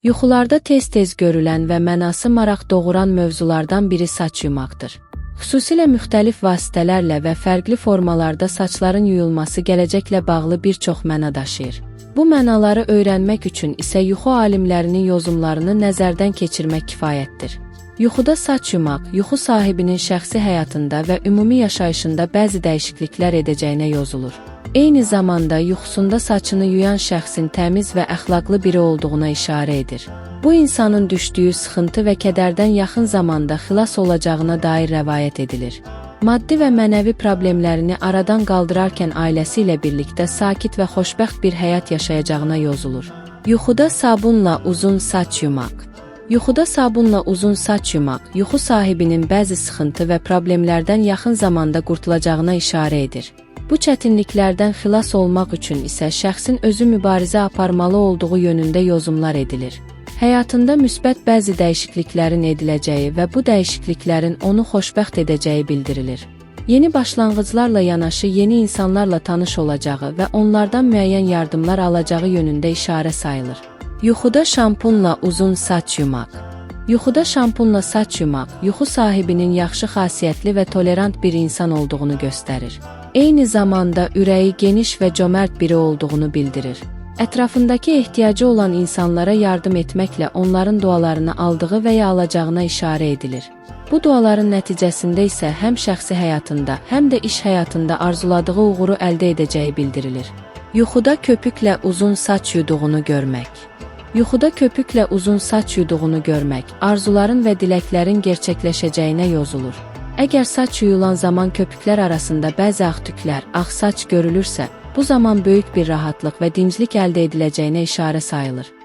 Yuxularda tez-tez görülən və mənası maraq doğuran mövzulardan biri saç yumaqdır. Xüsusilə müxtəlif vasitələrlə və fərqli formalarda saçların yuyulması gələcəklə bağlı bir çox məna daşıyır. Bu mənaları öyrənmək üçün isə yuxu alimlərinin yozumlarını nəzərdən keçirmək kifayətdir. Yuxuda saç yumaq, yuxu sahibinin şəxsi həyatında və ümumi yaşayışında bəzi dəyişikliklər edəcəyinə yozulur. Eyni zamanda yuxusunda saçını yuyan şəxsin təmiz və əxlaqlı biri olduğuna işarə edir. Bu insanın düşdüyü sıxıntı və kədərdən yaxın zamanda xilas olacağına dair rəvayət edilir. Maddi və mənəvi problemlərini aradan qaldırarkən ailəsi ilə birlikdə sakit və xoşbəxt bir həyat yaşayacağına yozulur. Yuxuda sabunla uzun saç yumaq. Yuxuda sabunla uzun saç yumaq, yuxu sahibinin bəzi sıxıntı və problemlərdən yaxın zamanda qurtulacağına işarə edir. Bu çətinliklərdən xilas olmaq üçün isə şəxsin özü mübarizə aparmalı olduğu yönündə yozumlar edilir. Həyatında müsbət bəzi dəyişikliklərin ediləcəyi və bu dəyişikliklərin onu xoşbəxt edəcəyi bildirilir. Yeni başlanğıclarla yanaşı yeni insanlarla tanış olacağı və onlardan müəyyən yardımlar alacağı yönündə işarə sayılır. Yuxuda şampunla uzun saç yumaq. Yuxuda şampunla saç yumaq, yuxu sahibinin yaxşı xasiyyətli və tolerant bir insan olduğunu göstərir. Eyni zamanda ürəyi geniş və cömert biri olduğunu bildirir. Ətrafındakı ehtiyacı olan insanlara yardım etməklə onların dualarını aldığı və ya alacağına işarə edilir. Bu duaların nəticəsində isə həm şəxsi həyatında, həm də iş həyatında arzuladığı uğuru əldə edəcəyi bildirilir. Yuxuda köpüklə uzun saç yuduğunu görmək. Yuxuda köpüklə uzun saç yuduğunu görmək, arzuların və diləklərin gerçəkləşəcəyinə yozulur. Əgər saç yuyulan zaman köpüklər arasında bəzi ağ tüklər, ağ saç görülürsə, bu zaman böyük bir rahatlıq və dinclik əldə ediləcəyinə işarə sayılır.